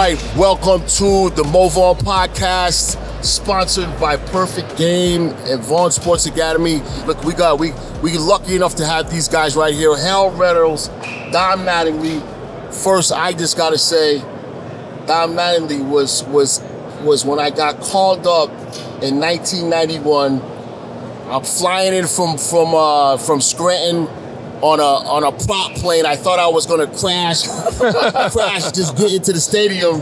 right, welcome to the Vaughn podcast, sponsored by Perfect Game and Vaughn Sports Academy. Look, we lucky enough to have these guys right here. Reynolds, Don Mattingly. First, I just gotta say, Don Mattingly was when I got called up in 1991. I'm flying in from Scranton on a prop plane. I thought I was gonna crash, just get into the stadium.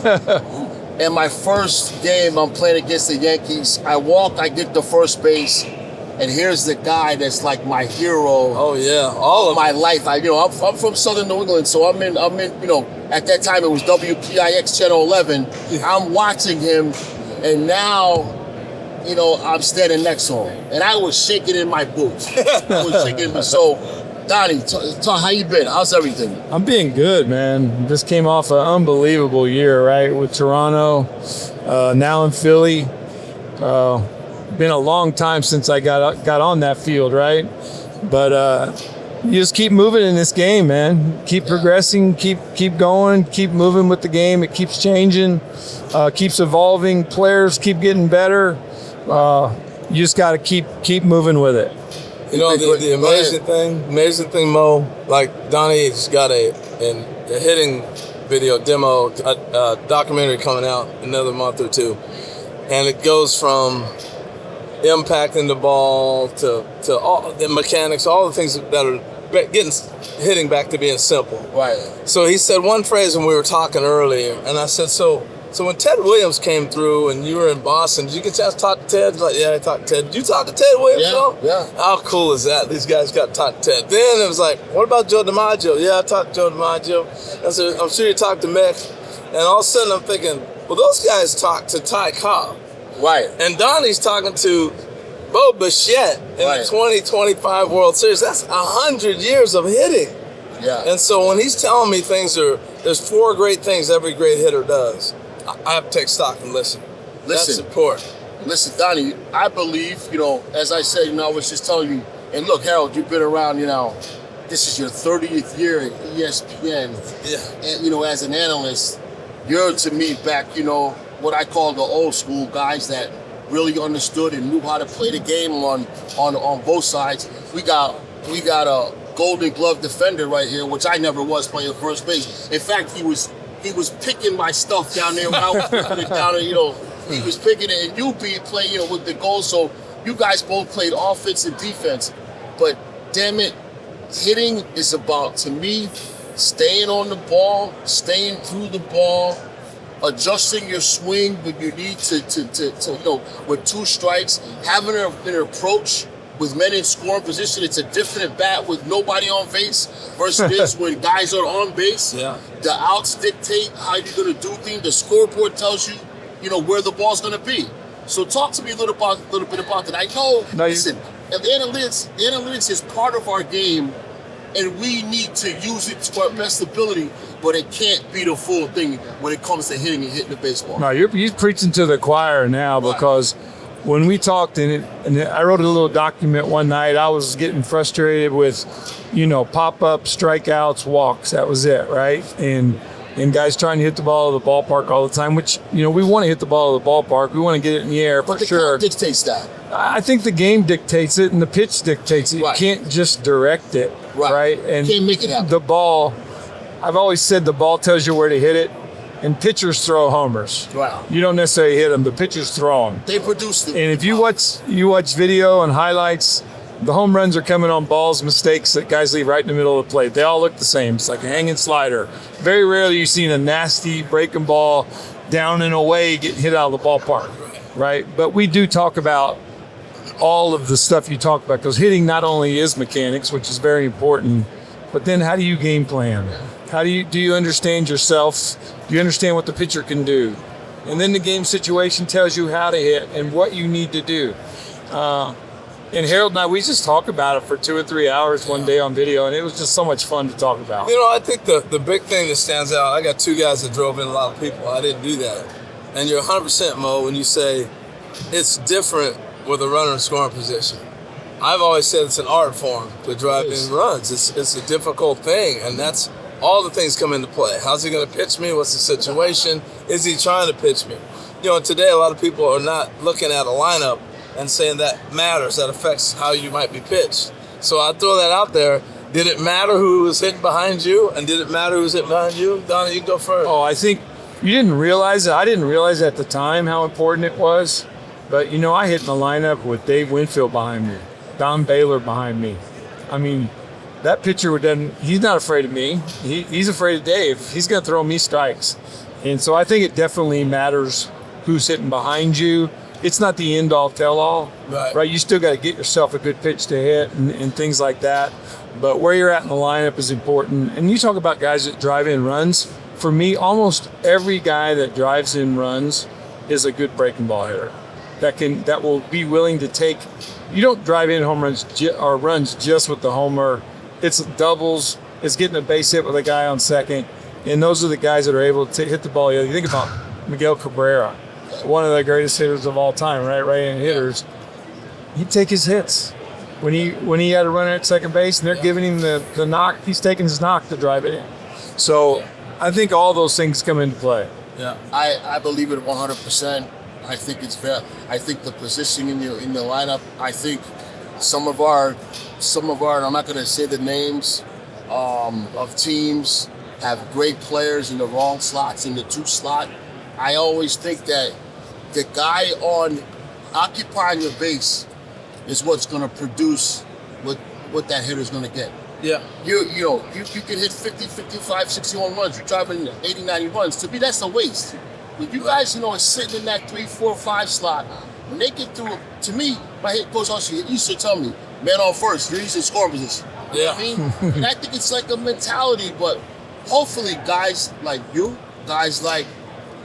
And my first game, I'm playing against the Yankees. I get to first base, and here's the guy that's like my hero. Oh yeah, all of my life. I'm from Southern New England, so I'm in. At that time it was WPIX Channel 11. I'm watching him, and now, I'm standing next to him, and I was shaking in my boots. So, Donnie, talk, how you been? How's everything? I'm being good, man. Just came off an unbelievable year, right? With Toronto, now in Philly. Been a long time since I got on that field, right? But you just keep moving in this game, man. Keep progressing, keep going, keep moving with the game. It keeps changing, keeps evolving. Players keep getting better. You just got to keep moving with it. The amazing thing, Mo, like Donnie's got a hitting video demo, documentary coming out another month or two, and it goes from impacting the ball to all the mechanics, all the things that are hitting back to being simple. Right. So he said one phrase when we were talking earlier, and I said, so when Ted Williams came through and you were in Boston, did you get a chance to talk to Ted? He's like, yeah, I talked to Ted. Did you talk to Ted Williams? Yeah. How cool is that? These guys got to talk to Ted. Then it was like, what about Joe DiMaggio? Yeah, I talked to Joe DiMaggio. I said, I'm sure you talked to Mick. And all of a sudden I'm thinking, well, those guys talked to Ty Cobb. Right. And Donnie's talking to Bo Bichette in the 2025 World Series. That's 100 years of hitting. Yeah. And so when he's telling me there's 4 great things every great hitter does, I have to take stock and listen. That's important. Listen, Donnie, I believe, as I said, I was just telling you, and look, Harold, you've been around, this is your 30th year at ESPN. Yeah. And, as an analyst, you're to me back, what I call the old school guys that really understood and knew how to play the game on both sides. We got a Golden Glove defender right here, which I never was playing first base. In fact, he was picking my stuff down there when I was putting it down there, he was picking it, and you be playing, with the goals. So you guys both played offense and defense. But damn it, hitting is about, to me, staying on the ball, staying through the ball, adjusting your swing when you need to with 2 strikes, having an approach with men in scoring position. It's a different bat with nobody on base versus when guys are on base. Yeah. The outs dictate how you're going to do things. The scoreboard tells you, where the ball's going to be. So talk to me a little bit about that. I know, listen, the analytics is part of our game, and we need to use it to our best ability, but it can't be the full thing when it comes to hitting the baseball. No, you're preaching to the choir now, because when we talked, and I wrote a little document one night, I was getting frustrated with, pop-up, strikeouts, walks. That was it, right? And guys trying to hit the ball at the ballpark all the time, which, we want to hit the ball at the ballpark. We want to get it in the air, for sure. But the count dictates that. I think the game dictates it, and the pitch dictates it. Right. You can't just direct it, right? And can't make it happen. The ball, I've always said the ball tells you where to hit it, and pitchers throw homers. Wow. You don't necessarily hit them, but pitchers throw them. They produce them. And if you watch video and highlights, the home runs are coming on balls, mistakes that guys leave right in the middle of the plate. They all look the same. It's like a hanging slider. Very rarely you've seen a nasty breaking ball down and away getting hit out of the ballpark, right? But we do talk about all of the stuff you talk about, because hitting not only is mechanics, which is very important, but then how do you game plan? Do you understand yourself? Do you understand what the pitcher can do? And then the game situation tells you how to hit and what you need to do. And Harold and I, we just talked about it for 2 or 3 hours one day on video, and it was just so much fun to talk about. I think the big thing that stands out, I got 2 guys that drove in a lot of people. I didn't do that. And you're 100%, Mo, when you say it's different with a runner in scoring position. I've always said it's an art form to drive in runs. It's a difficult thing, and that's all the things come into play. How's he going to pitch me? What's the situation? Is he trying to pitch me? Today a lot of people are not looking at a lineup and saying that matters, that affects how you might be pitched. So I throw that out there. Did it matter who was hitting behind you? And did it matter who was hitting behind you? Donnie, you can go first. Oh, I think you didn't realize it. I didn't realize at the time how important it was. But, I hit in the lineup with Dave Winfield behind me, Don Baylor behind me. I mean, that pitcher he's not afraid of me. He's afraid of Dave. He's going to throw me strikes. And so I think it definitely matters who's hitting behind you. It's not the end-all, tell-all, right? You still got to get yourself a good pitch to hit and things like that. But where you're at in the lineup is important. And you talk about guys that drive in runs. For me, almost every guy that drives in runs is a good breaking ball hitter. That will be willing to take. You don't drive in home runs or runs just with the homer. It's doubles. It's getting a base hit with a guy on second, and those are the guys that are able to hit the ball. You think about Miguel Cabrera, one of the greatest hitters of all time, right-handed hitters. He'd take his hits when he had a runner at second base, and they're giving him the knock. He's taking his knock to drive it in. So I think all those things come into play. Yeah, I believe it 100%. I think it's fair. I think the positioning in the lineup. I think some of our. And I'm not going to say the names of teams have great players in the wrong slots, in the 2 slot. I always think that the guy on occupying your base is what's going to produce what that hitter's going to get. Yeah. You can hit 50, 55, 61 runs. You're driving 80, 90 runs. To me, that's a waste. When you guys, are sitting in that 3, 4, 5 slot, when they get through, to me, my head coach also used to tell me, man on first, you're using scoring position. You know what I mean? And I think it's like a mentality, but hopefully guys like you, guys like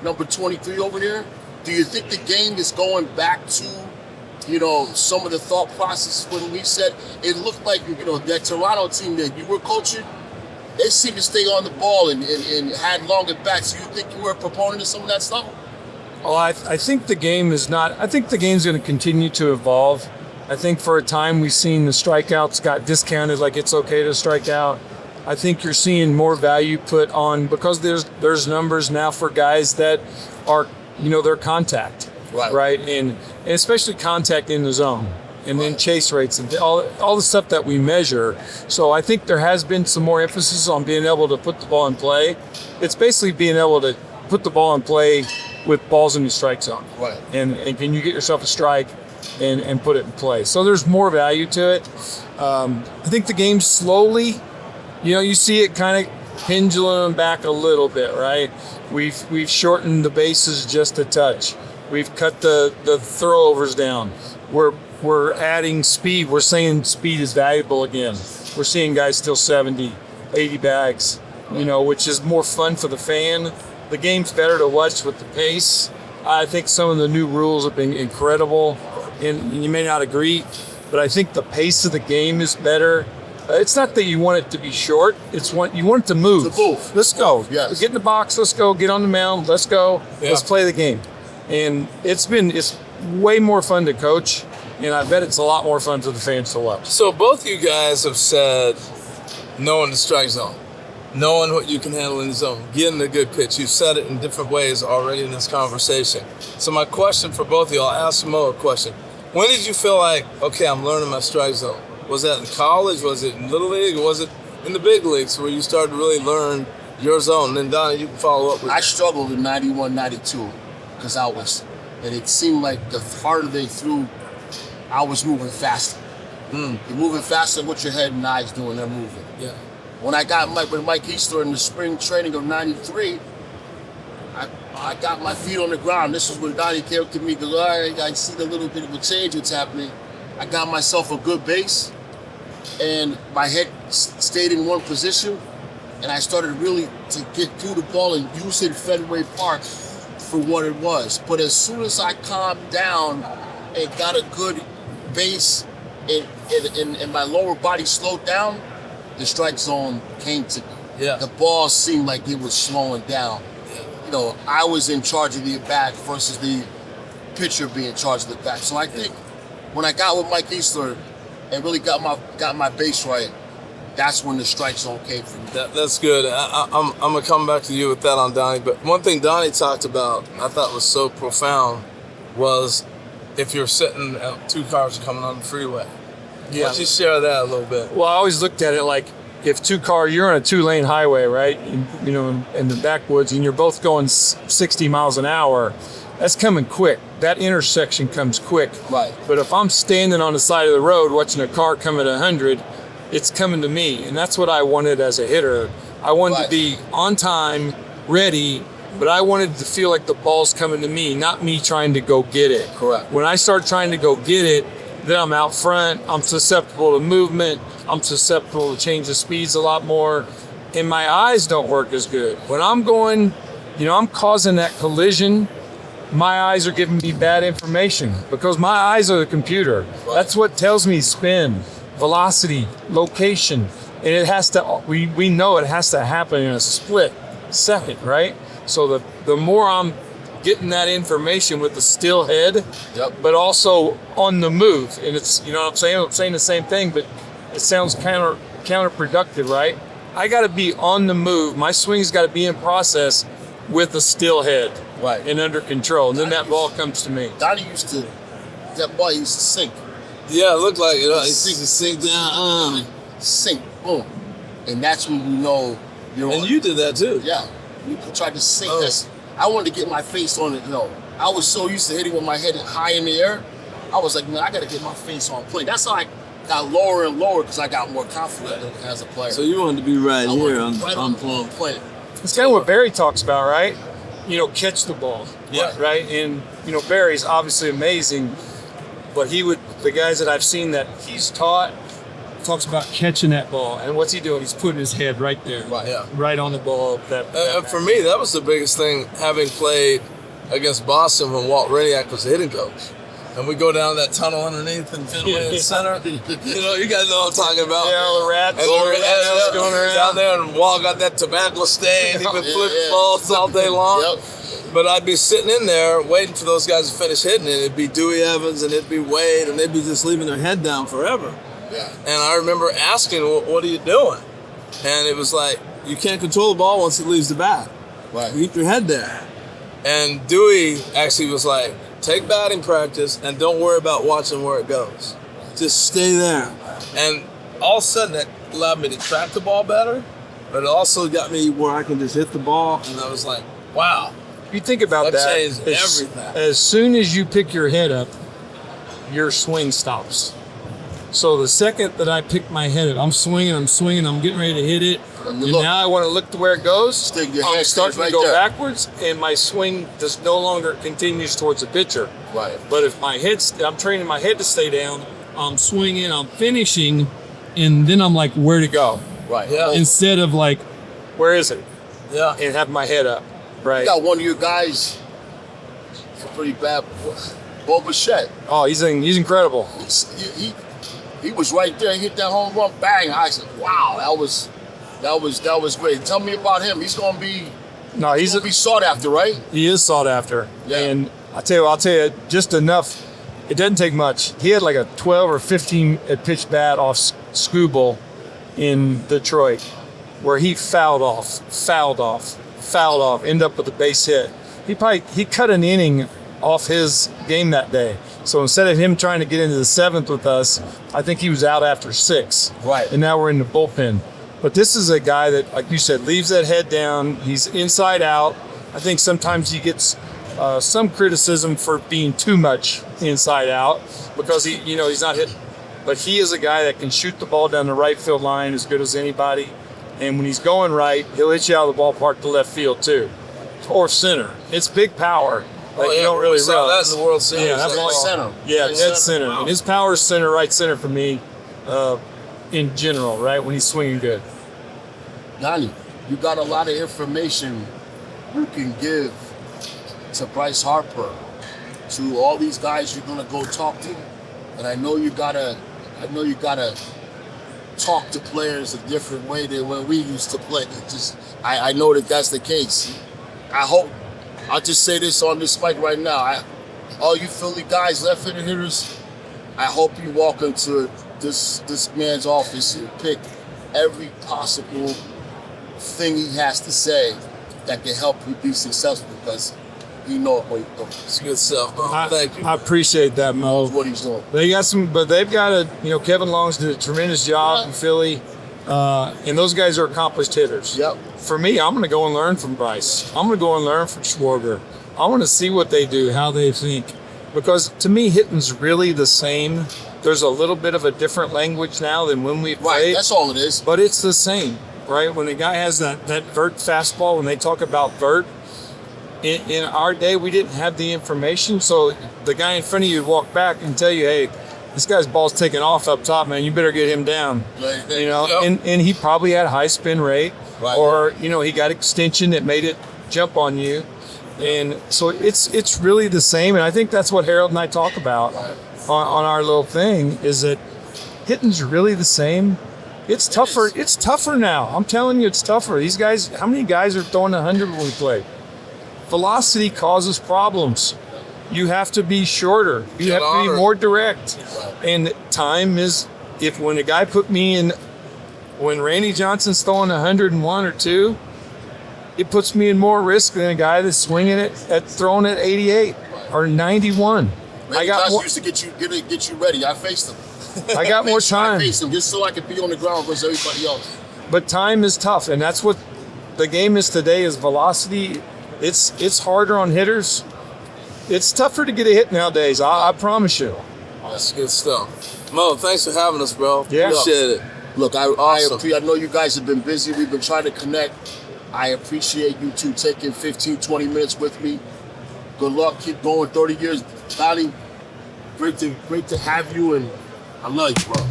number 23 over there, do you think the game is going back to, some of the thought process when we said it looked like, that Toronto team that you were coaching, they seemed to stay on the ball and had longer bats. Do you think you were a proponent of some of that stuff? Oh, I think the game is not. I think the game's going to continue to evolve. I think for a time we've seen the strikeouts got discounted, like it's okay to strike out. I think you're seeing more value put on because there's numbers now for guys that are, their contact, right? And especially contact in the zone. And then chase rates and all the stuff that we measure. So I think there has been some more emphasis on being able to put the ball in play. It's basically being able to put the ball in play with balls in the strike zone. Right. And can you get yourself a strike and put it in play? So there's more value to it. I think the game slowly, you see it kind of pendulum back a little bit, right? We've shortened the bases just a touch. We've cut the throwovers down. We're adding speed. We're saying speed is valuable again. We're seeing guys still 70, 80 bags, which is more fun for the fan. The game's better to watch with the pace. I think some of the new rules have been incredible, and you may not agree, but I think the pace of the game is better. It's not that you want it to be short. You want it to move. To move. Let's go. Yes. Get in the box. Let's go. Get on the mound. Let's go. Yeah. Let's play the game. And it's way more fun to coach. And I bet it's a lot more fun for the fans to watch. So both you guys have said knowing the strike zone, knowing what you can handle in the zone, getting a good pitch. You've said it in different ways already in this conversation. So my question for both of you, I'll ask Mo a question. When did you feel like, okay, I'm learning my strike zone? Was that in college? Was it in Little League? Or was it in the big leagues where you started to really learn your zone? And then, Donnie, you can follow up with I struggled in 91, 92 because and it seemed like the harder they threw, I was moving faster. You're moving faster with your head and eyes doing, they're moving. Yeah. When I got with Mike Easter in the spring training of 93, I got my feet on the ground. This is when Donnie came to me because I see a little bit of a change that's happening. I got myself a good base, and my head stayed in one position, and I started really to get through the ball and using Fenway Park for what it was. But as soon as I calmed down and got a good base and my lower body slowed down, the strike zone came to me. Yeah. The ball seemed like it was slowing down. I was in charge of the at-bat versus the pitcher being in charge of the bat. So I think when I got with Mike Eastler and really got my base right, that's when the strike zone came from. That's good. I'm gonna come back to you with that on Donnie. But one thing Donnie talked about, I thought was so profound, was if you're sitting, two cars are coming on the freeway. Yeah. Why don't you share that a little bit? Well, I always looked at it like if you're on a 2-lane highway, right? You know, in the backwoods, and you're both going 60 miles an hour, that's coming quick. That intersection comes quick. Right. But if I'm standing on the side of the road watching a car come at 100, it's coming to me. And that's what I wanted as a hitter. I wanted to be on time, ready, but I wanted to feel like the ball's coming to me, not me trying to go get it. Correct. When I start trying to go get it, then I'm out front. I'm susceptible to movement. I'm susceptible to change the speeds a lot more. And my eyes don't work as good. When I'm going, I'm causing that collision, my eyes are giving me bad information because my eyes are the computer. Right. That's what tells me spin, velocity, location. And it has to, we know it has to happen in a split second, right? So the more I'm getting that information with the still head, but also on the move. And it's, you know what I'm saying? I'm saying the same thing, but it sounds counterproductive, right? I got to be on the move. My swing's got to be in process with a still head. Right. And under control. And then that ball comes to me. Donnie that ball used to sink. Yeah, it looked like it. It Sink down, sink, boom. And that's when you know you're And on. you did that too. Yeah. You tried to sink. Oh. I wanted to get my face on it, I was so used to hitting with my head high in the air. I was like, man, I got to get my face on plane. That's how I got lower and lower because I got more confident as a player. So you wanted to be right I here wanted on plane. It's kind of what Barry talks about, right? Catch the ball. Yeah. Right? And, Barry's obviously amazing, but the guys that I've seen that he's taught, talks about catching that ball. And what's he doing? He's putting his head right there. Right. Yeah. Right on the ball. For me, that was the biggest thing, having played against Boston when Walt Reniak was the hitting coach. And we go down that tunnel underneath and Fenway in center. You guys know what I'm talking about. Yeah, the rats. And the rats going around. Down there, and Walt got that tobacco stain. He would flip balls all day long. Yep. But I'd be sitting in there waiting for those guys to finish hitting, and it'd be Dewey Evans and it'd be Wade, and they'd be just leaving their head down forever. Yeah. And I remember asking, what are you doing? And it was like, you can't control the ball once it leaves the bat. Right. You keep your head there. And Dewey actually was like, take batting practice and don't worry about watching where it goes. Just stay there. And all of a sudden that allowed me to track the ball better, but it also got me where I can just hit the ball. And I was like, wow. If you think about that, changed everything. As soon as you pick your head up, your swing stops. So the second that I pick my head up, I'm swinging, I'm getting ready to hit it. And now I want to look to where it goes. I'm starting to go backwards, and my swing just no longer continues towards the pitcher. Right. But if I'm training my head to stay down, I'm swinging, I'm finishing, and then I'm like, where to go? Right. Yeah. Instead of like, where is it? Yeah. And have my head up. Right. You got one of your guys, it's pretty bad, Bo Bichette. Oh, he's incredible. He was right there. He hit that home run, bang. I said, wow, that was great. Tell me about him. He's gonna be sought after, right? He is sought after. Yeah. And I'll tell you, just enough. It doesn't take much. He had like a 12 or 15 at pitch bat off Scooble in Detroit, where he fouled off, end up with a base hit. He cut an inning off his game that day. So instead of him trying to get into the seventh with us, I think he was out after 6. Right. And now we're in the bullpen. But this is a guy that, like you said, leaves that head down. He's inside out. I think sometimes he gets some criticism for being too much inside out because he's not hitting. But he is a guy that can shoot the ball down the right field line as good as anybody. And when he's going right, he'll hit you out of the ballpark to left field too, or center. It's big power. You don't really realize. That's the World Series. Yeah, that's Dead center. Yeah, Dead dead center. center. Wow. And his power is right center for me in general, right, when he's swinging good. Donnie, you got a lot of information you can give to Bryce Harper, to all these guys you're gonna go talk to, and I know you gotta talk to players a different way than when we used to play. I know that's the case. I'll just say this on this mic right now. All you Philly guys, left-handed hitters, I hope you walk into this man's office and pick every possible thing he has to say that can help you be successful because he knows what he's doing. It's good stuff, Mo. Thank you. I appreciate that, Mo. That's what he's doing. They've got Kevin Long's did a tremendous job in Philly, and those guys are accomplished hitters. Yep. For me, I'm going to go and learn from Bryce. I'm going to go and learn from Schwarber. I want to see what they do, how they think, because to me, hitting's really the same. There's a little bit of a different language now than when we played. Right, that's all it is. But it's the same, right? When the guy has that vert fastball, when they talk about vert, in our day, we didn't have the information. So the guy in front of you would walk back and tell you, hey, this guy's ball's taking off up top, man. You better get him down. Yep. And he probably had high spin rate, right. Or, he got extension that made it jump on you. And so it's really the same. And I think that's what Harold and I talk about on our little thing is that hitting's really the same. It's tougher. It's tougher now. I'm telling you, it's tougher. These guys, how many guys are throwing 100 when we play? Velocity causes problems. You have to be shorter. You have to be more direct. And time is, when a guy put me in, when Randy Johnson's throwing 101 or 2, it puts me in more risk than a guy that's swinging it throwing at 88 or 91. Randy Johnson used to get you ready. I faced him. I got more time. I faced him just so I could be on the ground versus everybody else. But time is tough, and that's what the game is today is velocity. It's harder on hitters. It's tougher to get a hit nowadays. I promise you. That's good stuff. Mo, thanks for having us, bro. Yeah. Appreciate it. Look, I know you guys have been busy. We've been trying to connect. I appreciate you two taking 15, 20 minutes with me. Good luck. Keep going 30 years. Donnie, great to have you, and I love you, bro.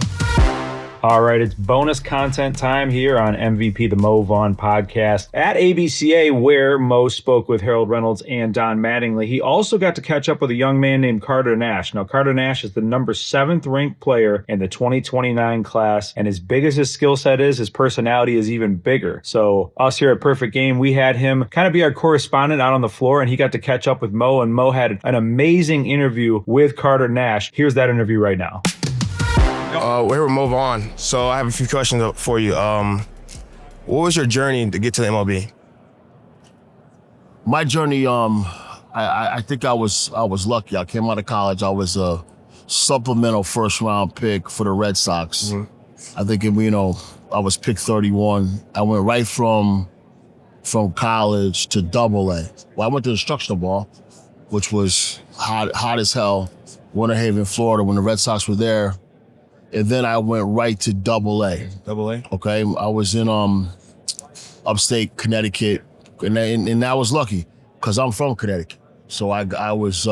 All right, it's bonus content time here on MVP, the Mo Vaughn podcast at ABCA, where Mo spoke with Harold Reynolds and Don Mattingly. He also got to catch up with a young man named Carter Nash. Now, Carter Nash is the number 7th ranked player in the 2029 class, and as big as his skill set is, his personality is even bigger. So us here at Perfect Game, we had him kind of be our correspondent out on the floor, and he got to catch up with Mo, and Mo had an amazing interview with Carter Nash. Here's that interview right now. We're here with Mo Vaughn. So I have a few questions for you. What was your journey to get to the MLB? My journey, I think I was lucky. I came out of college. I was a supplemental first round pick for the Red Sox. Mm-hmm. I think I was picked 31. I went right from college to AA. Well, I went to instructional ball, which was hot as hell. Winter Haven, Florida, when the Red Sox were there. And then I went right to AA. AA? Okay, I was in upstate Connecticut, and I was lucky because I'm from Connecticut. So I was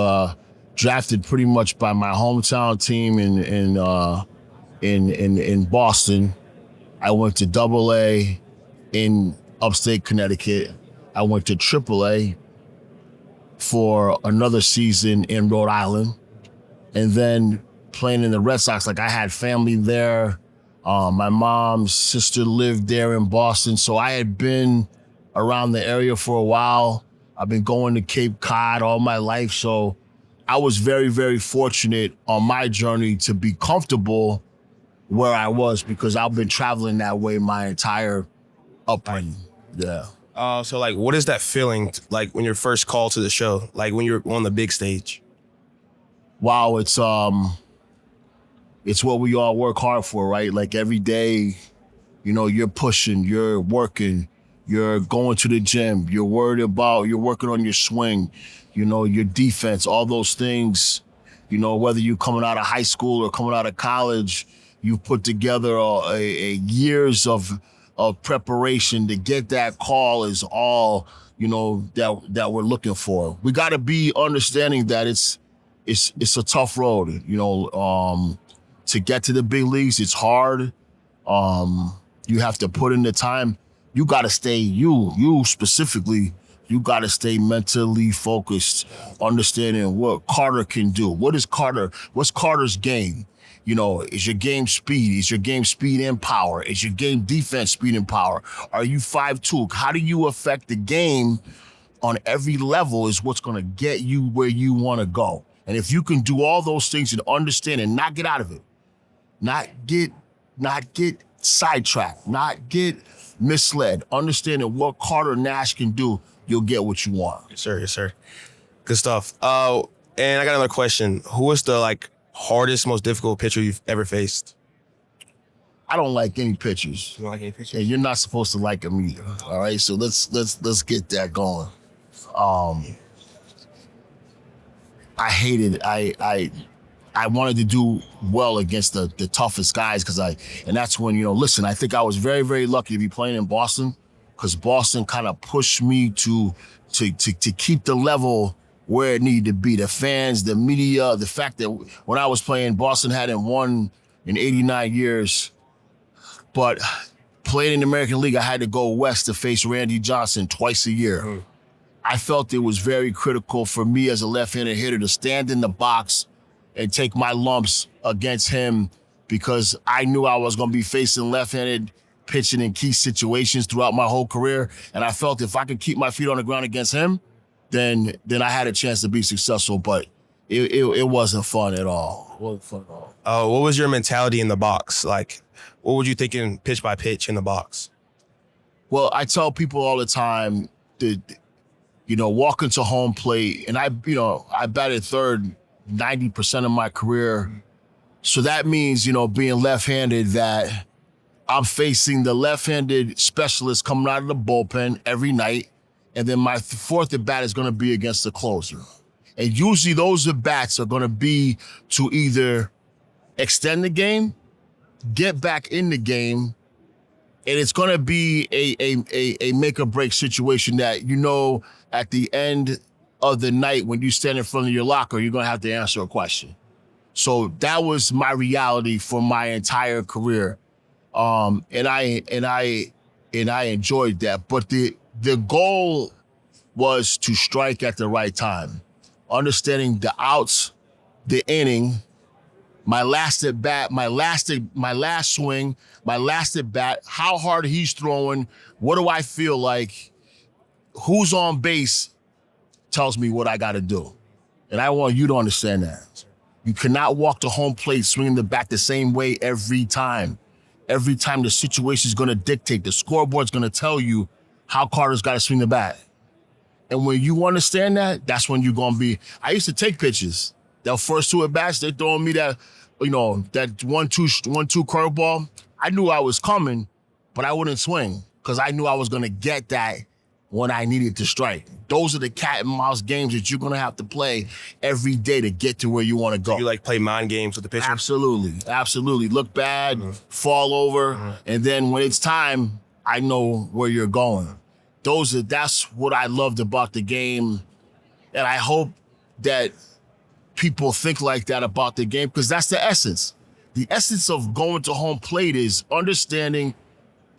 drafted pretty much by my hometown team in Boston. I went to AA in upstate Connecticut. I went to AAA for another season in Rhode Island, and then playing in the Red Sox. Like, I had family there. My mom's sister lived there in Boston. So I had been around the area for a while. I've been going to Cape Cod all my life. So I was very, very fortunate on my journey to be comfortable where I was because I've been traveling that way my entire upbringing. Yeah. So like, what is that feeling like when you're first called to the show? Like when you're on the big stage? Wow, it's what we all work hard for, right? Like every day, you're pushing, you're working, you're going to the gym, you're working on your swing, your defense, all those things, whether you're coming out of high school or coming out of college, you put together a years of preparation to get that call is all, that we're looking for. We got to be understanding that it's a tough road, to get to the big leagues. It's hard. You have to put in the time. You got to stay, you specifically, you got to stay mentally focused, understanding what Carter can do. What's Carter's game? Is your game speed? Is your game speed and power? Is your game defense speed and power? Are you 5'2"? How do you affect the game on every level is what's going to get you where you want to go. And if you can do all those things and understand and not get out of it, not get sidetracked, not get misled. Understanding what Carter Nash can do, you'll get what you want. Yes, sir. Yes, sir. Good stuff. And I got another question. Who was the hardest, most difficult pitcher you've ever faced? I don't like any pitchers. You don't like any pitchers? And you're not supposed to like them either. All right, so let's get that going. I hated. I wanted to do well against the toughest guys and that's when, listen, I think I was very, very lucky to be playing in Boston because Boston kind of pushed me to keep the level where it needed to be. The fans, the media, the fact that when I was playing, Boston hadn't won in 89 years, but playing in the American League, I had to go west to face Randy Johnson twice a year. Mm-hmm. I felt it was very critical for me as a left-handed hitter to stand in the box and take my lumps against him because I knew I was going to be facing left-handed pitching in key situations throughout my whole career. And I felt if I could keep my feet on the ground against him, then I had a chance to be successful. But it wasn't fun at all. It wasn't fun at all. What was your mentality in the box? What were you thinking pitch by pitch in the box? Well, I tell people all the time that, walk into home plate, and I batted third 90% of my career. So that means, being left-handed, that I'm facing the left-handed specialist coming out of the bullpen every night. And then my fourth at bat is going to be against the closer. And usually those at bats are going to be to either extend the game, get back in the game, and it's going to be a make or break situation that, at the end of the night when you stand in front of your locker, you're going to have to answer a question. So that was my reality for my entire career. And I enjoyed that. But the goal was to strike at the right time, understanding the outs, the inning, my last at bat, my last swing, my last at bat, how hard he's throwing, what do I feel like, who's on base tells me what I got to do. And I want you to understand that. You cannot walk to home plate swinging the bat the same way every time. Every time the situation is going to dictate, the scoreboard's going to tell you how Carter's got to swing the bat. And when you understand that, that's when you're going to be. I used to take pitches. That first two at bats, they throwing me that, that 1-2 curveball. I knew I was coming, but I wouldn't swing because I knew I was going to get that when I needed to strike. Those are the cat and mouse games that you're going to have to play every day to get to where you want to go. So you play mind games with the pitcher? Absolutely. Look bad, fall over, and then when it's time, I know where you're going. That's what I loved about the game, and I hope that people think like that about the game because that's the essence. The essence of going to home plate is understanding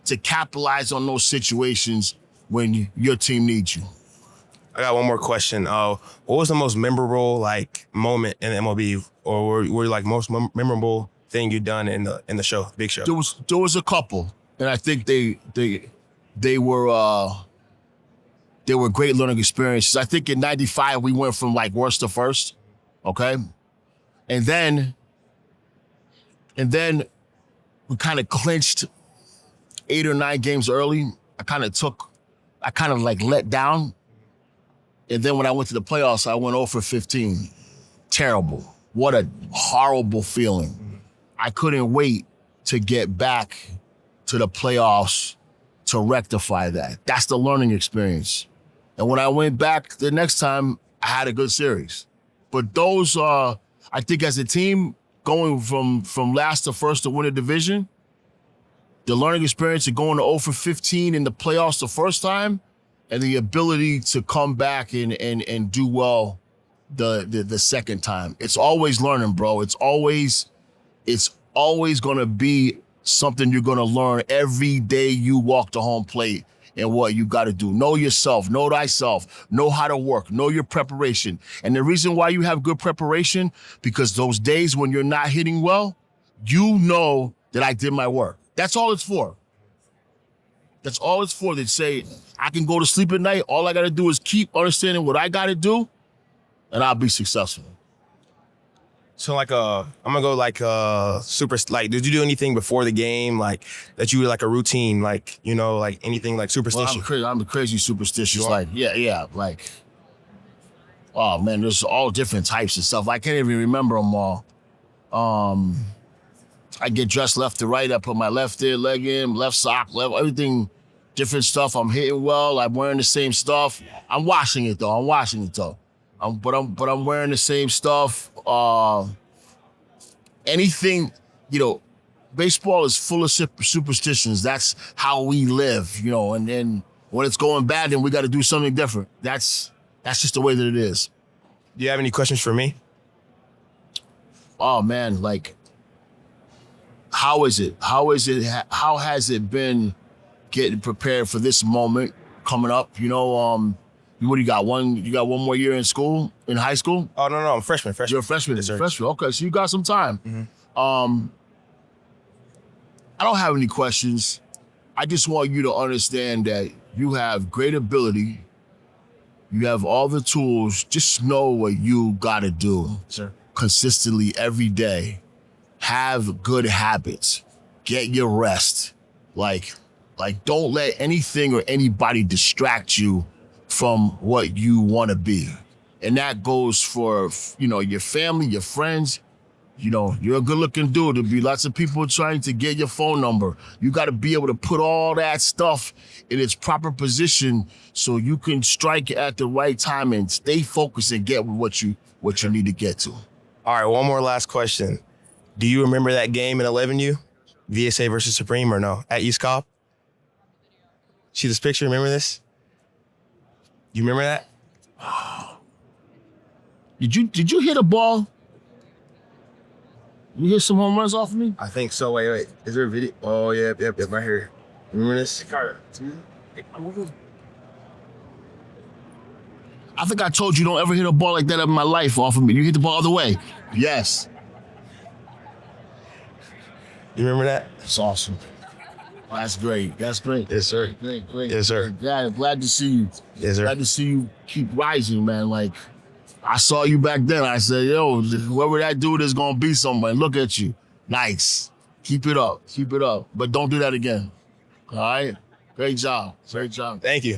to capitalize on those situations when your team needs you. I got one more question. What was the most memorable moment in MLB, or were most memorable thing you done in the show, big show? There was a couple, and I think they were great learning experiences. I think in '95 we went from worst to first, okay, and then we kind of clinched 8 or 9 games early. I kind of let down. And then when I went to the playoffs, I went 0 for 15. Terrible. What a horrible feeling. I couldn't wait to get back to the playoffs to rectify that. That's the learning experience. And when I went back the next time, I had a good series. But those are, I think as a team, going from last to first to win a division, the learning experience of going to 0 for 15 in the playoffs the first time, and the ability to come back and do well the second time. It's always learning, bro. It's always going to be something you're going to learn every day you walk the home plate and what you got to do. Know yourself, know thyself, know how to work, know your preparation. And the reason why you have good preparation, because those days when you're not hitting well, you know that I did my work. That's all it's for. That's all it's for. They say, I can go to sleep at night. All I got to do is keep understanding what I got to do, and I'll be successful. So like I'm gonna go like super like did you do anything before the game like that you were like a routine like you know like anything like superstition? Well, I'm crazy superstitious. Like yeah, like oh man, there's all different types of stuff. I can't even remember them all. I get dressed left to right. I put my left leg in, left sock, left everything, different stuff. I'm hitting well. I'm wearing the same stuff. I'm washing it though. But I'm wearing the same stuff. Anything, you know, baseball is full of superstitions. That's how we live, you know. And then when it's going bad, then we got to do something different. That's just the way that it is. Do you have any questions for me? Oh man, like, how is it? How has it been getting prepared for this moment coming up? You know, what do you got? You got one more year in school, in high school? Oh no, I'm freshman. You're a freshman. Yes, sir. Freshman. Okay, so you got some time. Mm-hmm. I don't have any questions. I just want you to understand that you have great ability. You have all the tools. Just know what you gotta do. Sir. Consistently every day. Have good habits. Get your rest. Like don't let anything or anybody distract you from what you want to be. And that goes for, you know, your family, your friends. You know, you're a good-looking dude. There'll be lots of people trying to get your phone number. You got to be able to put all that stuff in its proper position so you can strike at the right time and stay focused and get what you need to get to. All right, one more last question. Do you remember that game in 11U? VSA versus Supreme or no? At East Cobb? See this picture? Remember this? You remember that? Did you hit a ball? You hit some home runs off of me? I think so. Wait. Is there a video? Oh, yeah, yep, right here. Remember this? I think I told you don't ever hit a ball like that in my life off of me. You hit the ball all the way. Yes. You remember that? That's awesome. That's great. Yes, sir. Great. Yes, sir. Glad to see you. Yes, sir. Glad to see you keep rising, man. Like, I saw you back then. I said, yo, whoever that dude is gonna be somewhere. Look at you. Nice. Keep it up. But don't do that again. All right? Great job. Thank you.